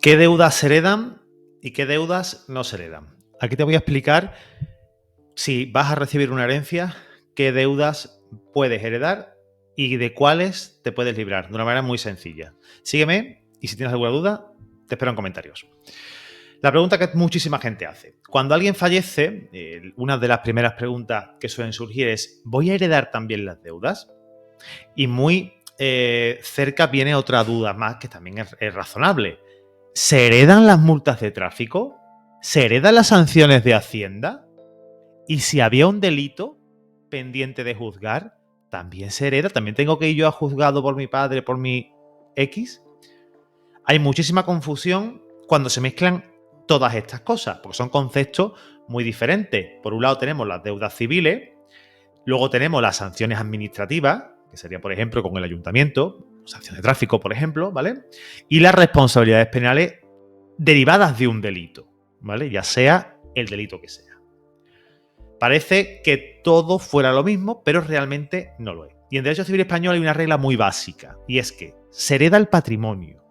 ¿Qué deudas se heredan y qué deudas no se heredan? Aquí te voy a explicar, si vas a recibir una herencia, qué deudas puedes heredar y de cuáles te puedes librar, de una manera muy sencilla. Sígueme y si tienes alguna duda, te espero en comentarios. La pregunta que muchísima gente hace. Cuando alguien fallece, una de las primeras preguntas que suelen surgir es: ¿voy a heredar también las deudas? Y muy cerca viene otra duda más que también es razonable. ¿Se heredan las multas de tráfico? ¿Se heredan las sanciones de Hacienda? Y si había un delito pendiente de juzgar, ¿también se hereda? ¿También tengo que ir yo a juzgado por mi padre, por mi X? Hay muchísima confusión cuando se mezclan todas estas cosas, porque son conceptos muy diferentes. Por un lado tenemos las deudas civiles, luego tenemos las sanciones administrativas, que sería, por ejemplo, con el ayuntamiento, sanciones de tráfico, por ejemplo, ¿vale? Y las responsabilidades penales derivadas de un delito, ¿vale? Ya sea el delito que sea. Parece que todo fuera lo mismo, pero realmente no lo es. Y en Derecho Civil Español hay una regla muy básica, y es que se hereda el patrimonio,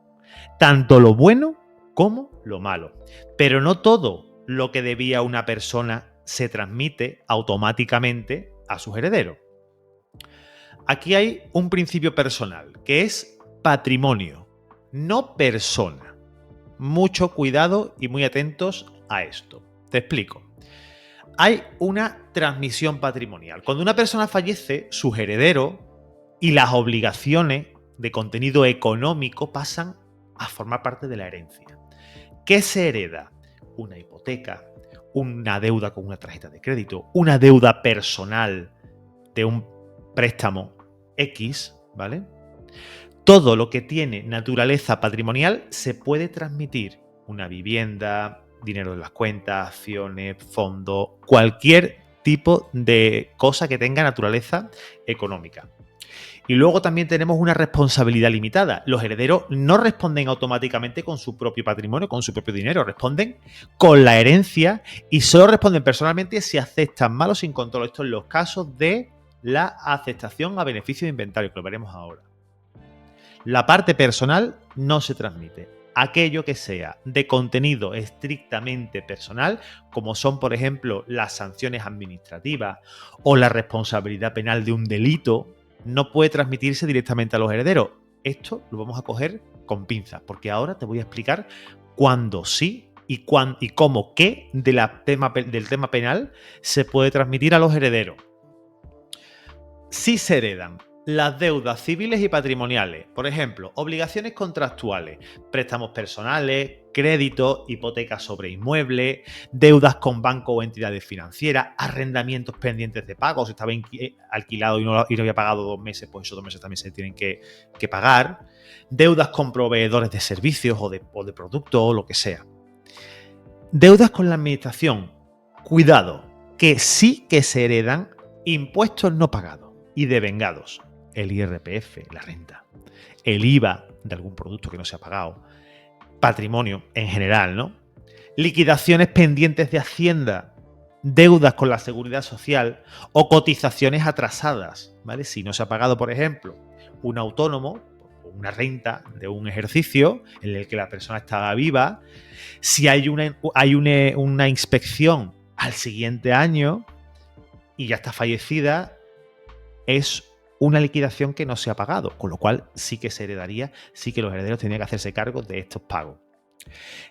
tanto lo bueno como lo malo. Pero no todo lo que debía una persona se transmite automáticamente a sus herederos. Aquí hay un principio personal, que es patrimonio, no persona. Mucho cuidado y muy atentos a esto. Te explico. Hay una transmisión patrimonial. Cuando una persona fallece, sus herederos y las obligaciones de contenido económico pasan a formar parte de la herencia. ¿Qué se hereda? Una hipoteca, una deuda con una tarjeta de crédito, una deuda personal de un préstamo X, ¿vale? Todo lo que tiene naturaleza patrimonial se puede transmitir. Una vivienda, dinero en las cuentas, acciones, fondos, cualquier tipo de cosa que tenga naturaleza económica. Y luego también tenemos una responsabilidad limitada. Los herederos no responden automáticamente con su propio patrimonio, con su propio dinero, responden con la herencia y solo responden personalmente si aceptan mal o sin control. Esto en los casos de la aceptación a beneficio de inventario, que lo veremos ahora. La parte personal no se transmite. Aquello que sea de contenido estrictamente personal, como son, por ejemplo, las sanciones administrativas o la responsabilidad penal de un delito, no puede transmitirse directamente a los herederos. Esto lo vamos a coger con pinzas, porque ahora te voy a explicar cuándo sí y cómo qué del tema penal se puede transmitir a los herederos. Sí se heredan las deudas civiles y patrimoniales, por ejemplo, obligaciones contractuales, préstamos personales, créditos, hipotecas sobre inmuebles, deudas con banco o entidades financieras, arrendamientos pendientes de pago. Si estaba alquilado y no había pagado 2 meses, pues esos 2 meses también se tienen que pagar, deudas con proveedores de servicios o de productos o lo que sea. Deudas con la administración, cuidado, que sí que se heredan impuestos no pagados y devengados. El IRPF, la renta, el IVA de algún producto que no se ha pagado, patrimonio en general, ¿no? Liquidaciones pendientes de Hacienda, deudas con la Seguridad Social o cotizaciones atrasadas, ¿vale? Si no se ha pagado, por ejemplo, un autónomo, una renta de un ejercicio en el que la persona estaba viva, si hay una inspección al siguiente año y ya está fallecida, es una liquidación que no se ha pagado, con lo cual sí que se heredaría, sí que los herederos tendrían que hacerse cargo de estos pagos.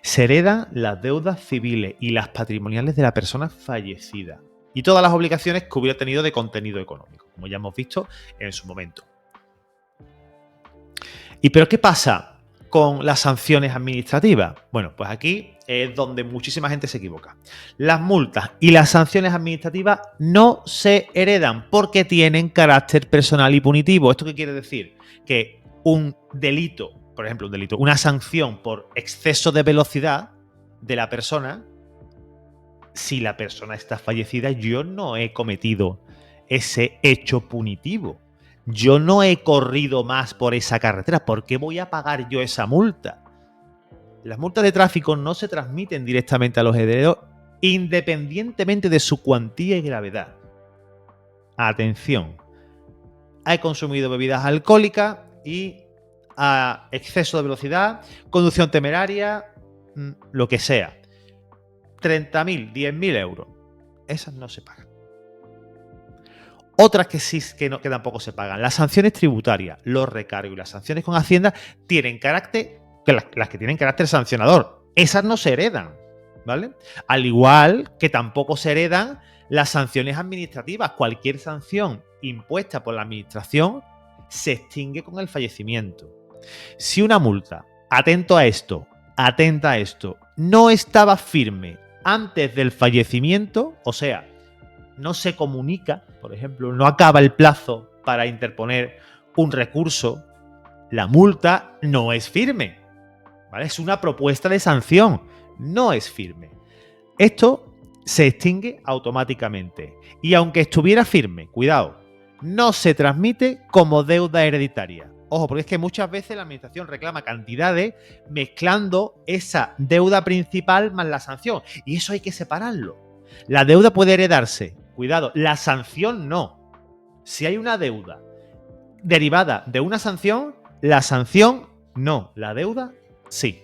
Se heredan las deudas civiles y las patrimoniales de la persona fallecida y todas las obligaciones que hubiera tenido de contenido económico, como ya hemos visto en su momento. ¿Y pero qué pasa con las sanciones administrativas? Bueno, pues aquí es donde muchísima gente se equivoca. Las multas y las sanciones administrativas no se heredan porque tienen carácter personal y punitivo. ¿Esto qué quiere decir? Que un delito, por ejemplo, una sanción por exceso de velocidad de la persona, si la persona está fallecida, yo no he cometido ese hecho punitivo. Yo no he corrido más por esa carretera. ¿Por qué voy a pagar yo esa multa? Las multas de tráfico no se transmiten directamente a los herederos independientemente de su cuantía y gravedad. Atención. He consumido bebidas alcohólicas y a exceso de velocidad, conducción temeraria, lo que sea. 30.000, 10.000 euros. Esas no se pagan. Otras que sí que tampoco se pagan. Las sanciones tributarias, los recargos y las sanciones con Hacienda tienen carácter, las que tienen carácter sancionador. Esas no se heredan, ¿vale? Al igual que tampoco se heredan las sanciones administrativas. Cualquier sanción impuesta por la administración se extingue con el fallecimiento. Si una multa, atenta a esto, no estaba firme antes del fallecimiento, o sea, no se comunica, por ejemplo, no acaba el plazo para interponer un recurso, la multa no es firme, ¿vale? Es una propuesta de sanción, no es firme. Esto se extingue automáticamente. Y aunque estuviera firme, cuidado, no se transmite como deuda hereditaria. Ojo, porque es que muchas veces la administración reclama cantidades mezclando esa deuda principal más la sanción. Y eso hay que separarlo. La deuda puede heredarse. Cuidado, la sanción no. Si hay una deuda derivada de una sanción, la sanción no. La deuda sí.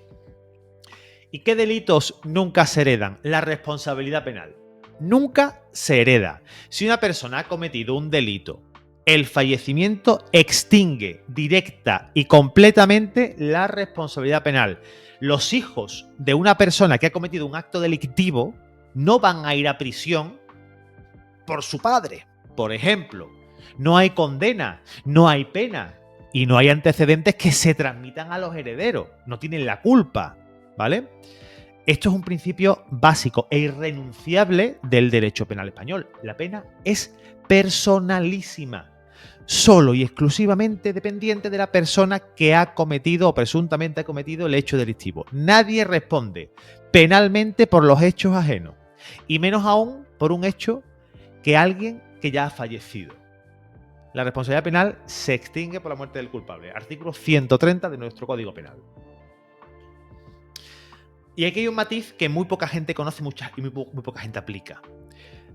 ¿Y qué delitos nunca se heredan? La responsabilidad penal. Nunca se hereda. Si una persona ha cometido un delito, el fallecimiento extingue directa y completamente la responsabilidad penal. Los hijos de una persona que ha cometido un acto delictivo no van a ir a prisión por su padre. Por ejemplo, no hay condena, no hay pena y no hay antecedentes que se transmitan a los herederos. No tienen la culpa, ¿vale? Esto es un principio básico e irrenunciable del derecho penal español. La pena es personalísima, solo y exclusivamente dependiente de la persona que ha cometido o presuntamente ha cometido el hecho delictivo. Nadie responde penalmente por los hechos ajenos, y menos aún por un hecho que alguien que ya ha fallecido. La responsabilidad penal se extingue por la muerte del culpable. Artículo 130 de nuestro Código Penal. Y aquí hay un matiz que muy poca gente conoce y muy poca gente aplica.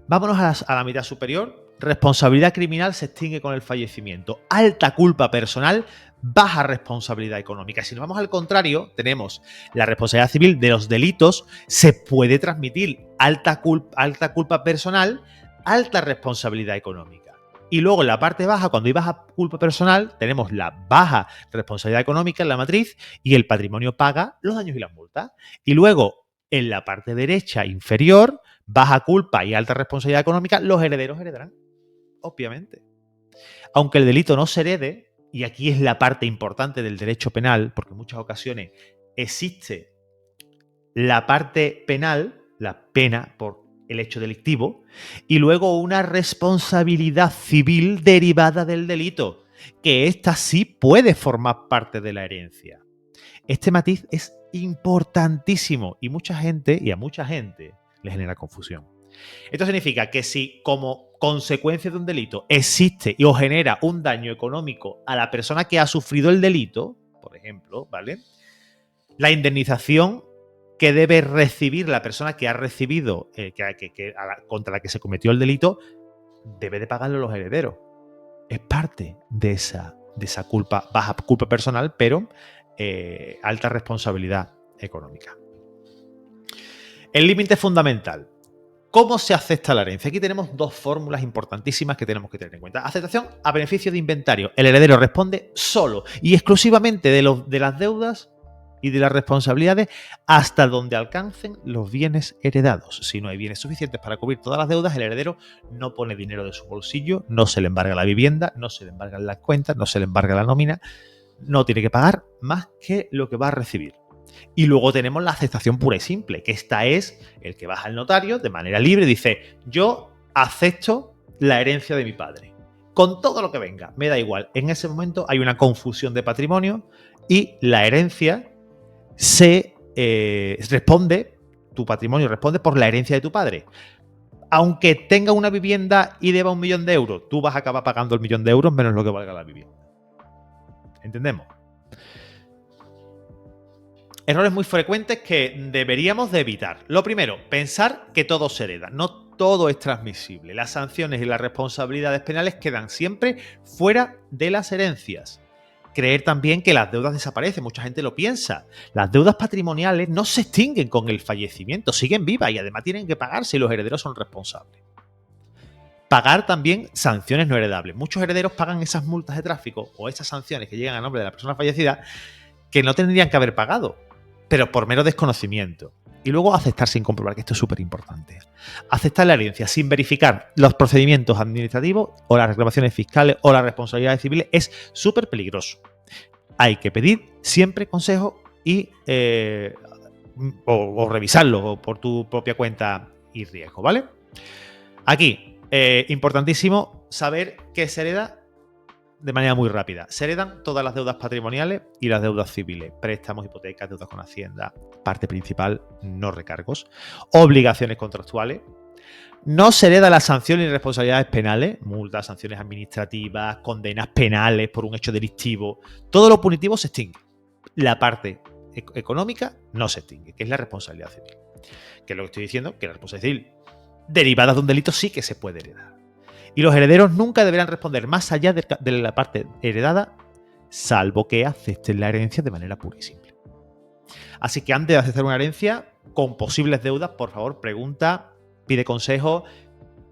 Vámonos a la mitad superior. Responsabilidad criminal se extingue con el fallecimiento. Alta culpa personal, baja responsabilidad económica. Si nos vamos al contrario, tenemos la responsabilidad civil de los delitos, se puede transmitir alta culpa personal, alta responsabilidad económica. Y luego en la parte baja, cuando hay baja culpa personal, tenemos la baja responsabilidad económica en la matriz y el patrimonio paga los daños y las multas. Y luego en la parte derecha inferior, baja culpa y alta responsabilidad económica, los herederos heredarán, obviamente. Aunque el delito no se herede, y aquí es la parte importante del derecho penal, porque en muchas ocasiones existe la parte penal, la pena por el hecho delictivo, y luego una responsabilidad civil derivada del delito, que ésta sí puede formar parte de la herencia. Este matiz es importantísimo y a mucha gente le genera confusión. Esto significa que si como consecuencia de un delito existe o genera un daño económico a la persona que ha sufrido el delito, por ejemplo, ¿vale? La indemnización que debe recibir la persona que ha recibido, contra la que se cometió el delito, debe de pagarlo a los herederos. Es parte de esa culpa, baja culpa personal, pero alta responsabilidad económica. El límite fundamental. ¿Cómo se acepta la herencia? Aquí tenemos dos fórmulas importantísimas que tenemos que tener en cuenta. Aceptación a beneficio de inventario. El heredero responde solo y exclusivamente de las deudas y de las responsabilidades hasta donde alcancen los bienes heredados. Si no hay bienes suficientes para cubrir todas las deudas, el heredero no pone dinero de su bolsillo, no se le embarga la vivienda, no se le embargan las cuentas, no se le embarga la nómina, no tiene que pagar más que lo que va a recibir. Y luego tenemos la aceptación pura y simple, que esta es el que baja al notario de manera libre y dice: yo acepto la herencia de mi padre, con todo lo que venga, me da igual. En ese momento hay una confusión de patrimonio y la herencia tu patrimonio responde por la herencia de tu padre. Aunque tenga una vivienda y deba 1 millón de euros, tú vas a acabar pagando el 1 millón de euros menos lo que valga la vivienda. ¿Entendemos? Errores muy frecuentes que deberíamos de evitar. Lo primero, pensar que todo se hereda. No todo es transmisible. Las sanciones y las responsabilidades penales quedan siempre fuera de las herencias. creer también que las deudas desaparecen. Mucha gente lo piensa. Las deudas patrimoniales no se extinguen con el fallecimiento, siguen vivas y además tienen que pagarse y los herederos son responsables. Pagar también sanciones no heredables. Muchos herederos pagan esas multas de tráfico o esas sanciones que llegan a nombre de la persona fallecida que no tendrían que haber pagado, pero por mero desconocimiento. Y luego aceptar sin comprobar, que esto es súper importante. Aceptar la herencia sin verificar los procedimientos administrativos o las reclamaciones fiscales o las responsabilidades civiles es súper peligroso. Hay que pedir siempre consejo y o revisarlo por tu propia cuenta y riesgo, ¿vale? Aquí, importantísimo saber qué se hereda de manera muy rápida. Se heredan todas las deudas patrimoniales y las deudas civiles, préstamos, hipotecas, deudas con Hacienda, parte principal, no recargos, obligaciones contractuales. No se hereda las sanciones y responsabilidades penales, multas, sanciones administrativas, condenas penales por un hecho delictivo. Todo lo punitivo se extingue. La parte económica no se extingue, que es la responsabilidad civil. Que es lo que estoy diciendo, que la responsabilidad civil derivada de un delito sí que se puede heredar. Y los herederos nunca deberán responder más allá de la parte heredada, salvo que acepten la herencia de manera pura y simple. Así que antes de aceptar una herencia con posibles deudas, por favor, pregunta, pide consejo,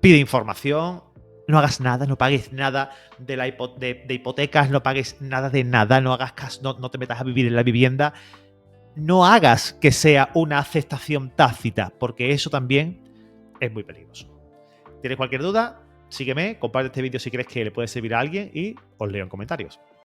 pide información. No hagas nada, no pagues nada de hipotecas, no pagues nada de nada, no hagas caso, no te metas a vivir en la vivienda. No hagas que sea una aceptación tácita, porque eso también es muy peligroso. ¿Tienes cualquier duda? Sígueme, comparte este vídeo si crees que le puede servir a alguien y os leo en comentarios.